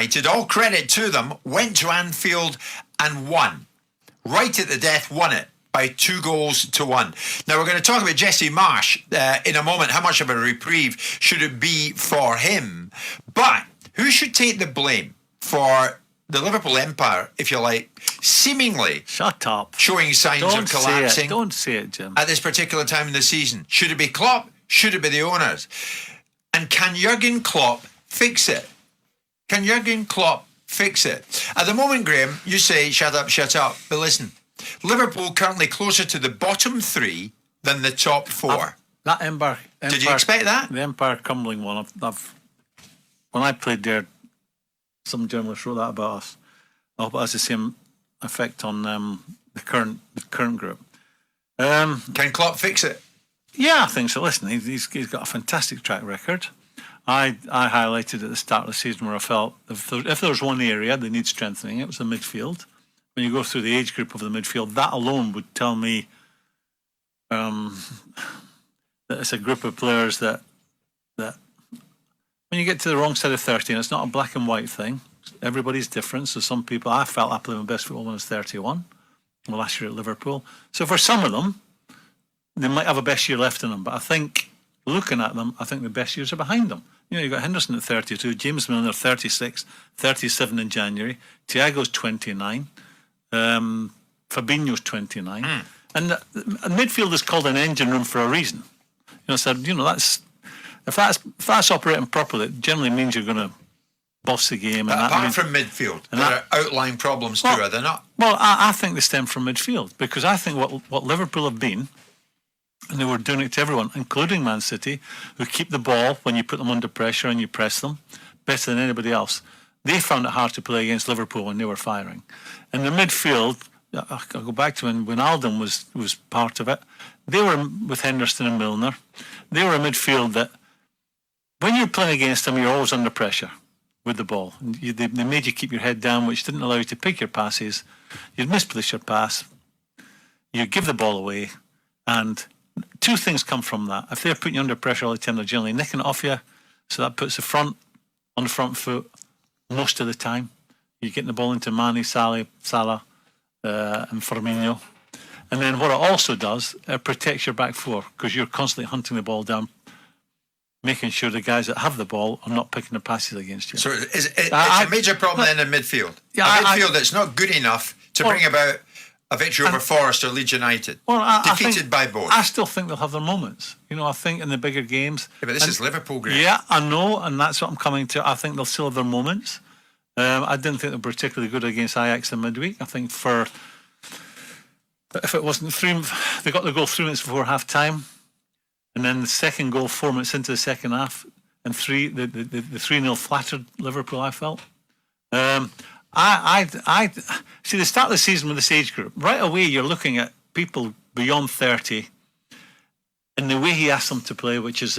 United, all credit to them, went to Anfield and won. Right at the death, won it by 2-1. Now, we're going to talk about Jesse Marsch in a moment. How much of a reprieve should it be for him? But who should take the blame for the Liverpool empire, if you like, seemingly shut up, showing signs of collapsing? Don't say it, Jim. At this particular time in the season. Should it be Klopp? Should it be the owners? And can Jurgen Klopp fix it? Can Jurgen Klopp fix it? At the moment, Graham, you say shut up. But listen, Liverpool currently closer to the bottom 3 than the top 4. That Empire. Did you expect that? The Empire crumbling one. When I played there, some journalists wrote that about us. I hope it has the same effect on the current group. Can Klopp fix it? Yeah, I think so. Listen, he's got a fantastic track record. I highlighted at the start of the season where I felt if there was one area they need strengthening, it was the midfield. When you go through the age group of the midfield, that alone would tell me that it's a group of players that when you get to the wrong side of 30, and it's not a black and white thing, everybody's different. So some people, I felt I played my best football when I was 31, last year at Liverpool. So for some of them, they might have a best year left in them, but I think looking at them, I think the best years are behind them. You know, you've got Henderson at 32, James Milner 36, 37 in January, Thiago's 29, Fabinho's 29, and midfield is called an engine room for a reason. That's if that's operating properly, it generally means you're going to boss the game. But and apart from midfield, there are outlying problems too, are there not? Well, I think they stem from midfield, because I think what Liverpool have been, and they were doing it to everyone, including Man City, who keep the ball when you put them under pressure and you press them, better than anybody else. They found it hard to play against Liverpool when they were firing. And the midfield, I'll go back to when Alden was part of it, they were with Henderson and Milner. They were a midfield that, when you're playing against them, you're always under pressure with the ball. They made you keep your head down, which didn't allow you to pick your passes. You'd misplace your pass. You give the ball away. And two things come from that. If they're putting you under pressure all the time, they're generally nicking it off you. So that puts the front on the front foot most of the time. You're getting the ball into Mane, Salah, and Firmino. And then what it also does, it protects your back four, because you're constantly hunting the ball down, making sure the guys that have the ball are not picking the passes against you. So it's a major problem then in midfield. Yeah, a midfield that's not good enough to bring about a victory over Forest or Leeds United. Defeated by both. I still think they'll have their moments. I think in the bigger games. Yeah, but this is Liverpool, Graham. Yeah, I know, and that's what I'm coming to. I think they'll still have their moments. I didn't think they were particularly good against Ajax in midweek. I think if it wasn't they got the goal 3 minutes before half time. And then the second goal 4 minutes into the second half, and the 3-0 flattered Liverpool, I felt. I see the start of the season with this age group. Right away, you're looking at people beyond 30, and the way he asked them to play, which is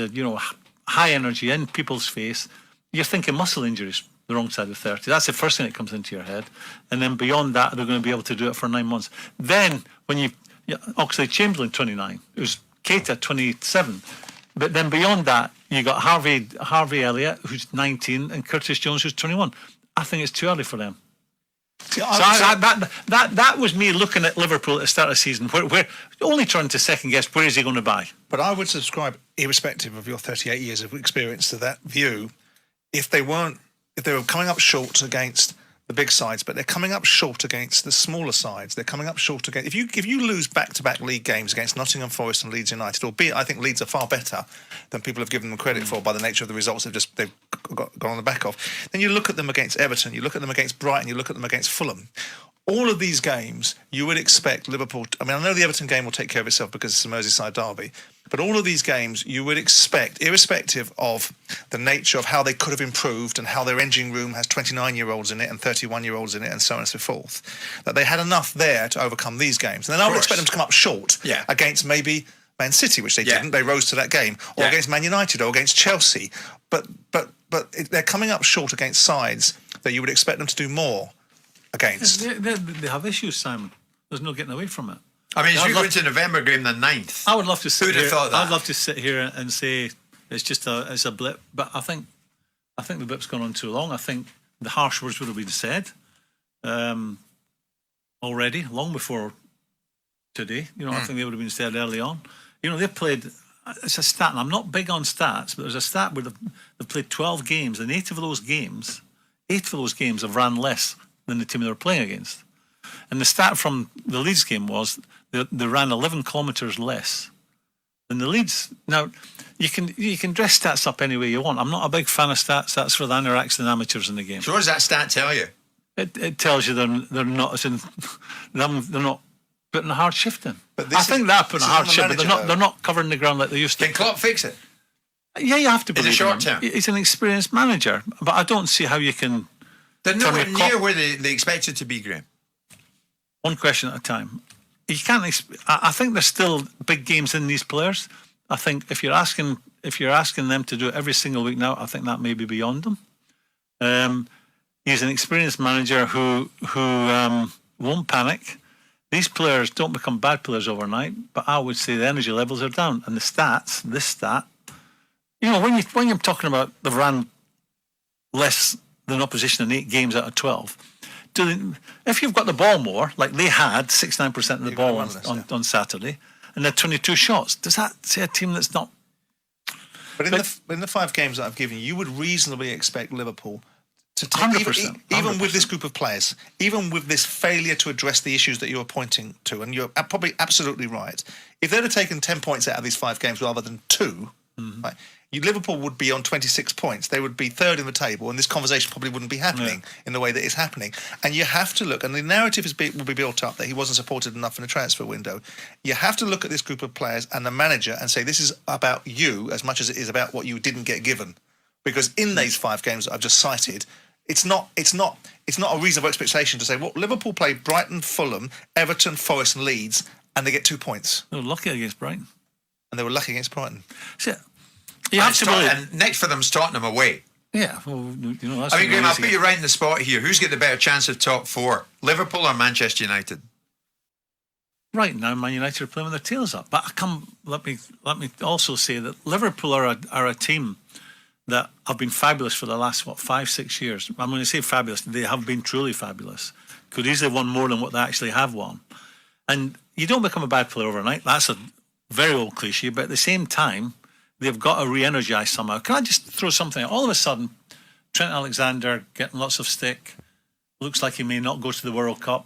high energy in people's face. You're thinking muscle injuries, the wrong side of 30. That's the first thing that comes into your head. And then beyond that, they're going to be able to do it for 9 months. Then when Oxlade-Chamberlain 29, it was Keita 27, but then beyond that you got Harvey Elliott, who's 19, and Curtis Jones, who's 21. I think it's too early for them. That was me looking at Liverpool at the start of the season. We're only trying to second guess where is he going to buy. But I would subscribe, irrespective of your 38 years of experience, to that view. If they were coming up short against the big sides, but they're coming up short against the smaller sides. They're coming up short against. If you lose back-to-back league games against Nottingham Forest and Leeds United, albeit I think Leeds are far better than people have given them credit for by the nature of the results they've gone on the back of. Then you look at them against Everton, you look at them against Brighton, you look at them against Fulham. All of these games, you would expect Liverpool. I know the Everton game will take care of itself because it's a Merseyside derby. But all of these games, you would expect, irrespective of the nature of how they could have improved and how their engine room has 29-year-olds in it and 31-year-olds in it and so on and so forth, that they had enough there to overcome these games. And then I would expect them to come up short against maybe Man City, which they didn't. They rose to that game. Or against Man United or against Chelsea. But they're coming up short against sides that you would expect them to do more against. They have issues, Simon. There's no getting away from it. I mean, as we go into November, Graham, the 9th. I would love to sit Who'd have thought that? I'd love to sit here and say it's a blip, but I think the blip's gone on too long. I think the harsh words would have been said already, long before today. I think they would have been said early on. They played. It's a stat, and I'm not big on stats, but there's a stat where they've played 12 games, and 8 of those games have ran less than the team they were playing against. And the stat from the Leeds game was they ran 11 kilometres less than the Leeds. Now, you can dress stats up any way you want. I'm not a big fan of stats. That's for the anoraks and amateurs in the game. So what does that stat tell you? It tells you they're not they're not putting a hard shift in. But I think they're putting a hard shift, manager, but they're not covering the ground like they used to. Can Klopp fix it? Yeah, you have to In believe the short him. term? He's an experienced manager, but I don't see how you can. They're Tell nowhere me, near Klopp- where they expect it to be, Graham. One question at a time. You can't. I think there's still big games in these players. I think if you're asking them to do it every single week now, I think that may be beyond them. He's an experienced manager who won't panic. These players don't become bad players overnight, but I would say the energy levels are down. And the stats, this stat, when you're talking about they've ran less than opposition in 8 games out of 12. If you've got the ball more, like they had 69% of the ball on Saturday, and they're 22 shots, does that say a team that's not? But in the 5 games that I've given you, would reasonably expect Liverpool to take 100%, even with this group of players, even with this failure to address the issues that you're pointing to, and you're probably absolutely right. If they'd have taken 10 points out of these 5 games rather than 2, right, Liverpool would be on 26 points. They would be 3rd in the table, and this conversation probably wouldn't be happening in the way that it's happening. And you have to look, and the narrative will be built up that he wasn't supported enough in the transfer window. You have to look at this group of players and the manager and say, this is about you as much as it is about what you didn't get given. Because in these 5 games that I've just cited, it's not a reasonable expectation to say, well, Liverpool play Brighton, Fulham, Everton, Forest and Leeds, and they get 2 points. They were lucky against Brighton. And they were lucky against Brighton. So, you have to believe. And next for them's Tottenham away. Yeah, well, that's. I mean, Graham, I'll put you right in the spot here. Who's got the better chance of top 4, Liverpool or Manchester United? Right now, Man United are playing with their tails up. But let me also say that Liverpool are a team that have been fabulous for the last 5-6 years. I'm going to say fabulous. They have been truly fabulous. Could easily have won more than what they actually have won. And you don't become a bad player overnight. That's a very old cliche. But at the same time, they've got to re-energise somehow. Can I just throw something out? All of a sudden, Trent Alexander getting lots of stick. Looks like he may not go to the World Cup.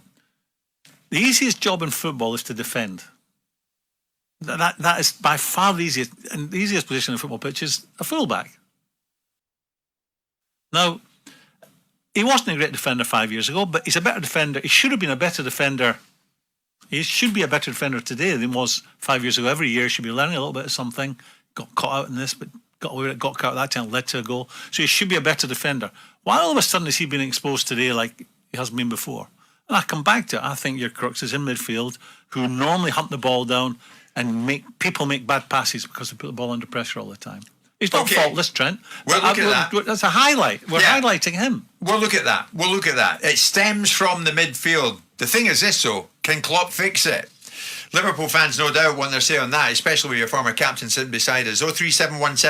The easiest job in football is to defend. That is by far the easiest, and the easiest position in a football pitch is a fullback. Now, he wasn't a great defender 5 years ago, but he's a better defender. He should have been a better defender. He should be a better defender today than he was 5 years ago. Every year he should be learning a little bit of something. Got caught out in this, but got away with it, got caught that time, led to a goal. So he should be a better defender. Why all of a sudden is he being exposed today like he hasn't been before? And I come back to it. I think your crux is in midfield, who normally hunt the ball down and make bad passes because they put the ball under pressure all the time. He's not faultless, Trent. Well, look at that. That's a highlight. We're highlighting him. We'll look at that. It stems from the midfield. The thing is this, though. Can Klopp fix it? Liverpool fans no doubt want their say on that, especially with your former captain sitting beside us. 03717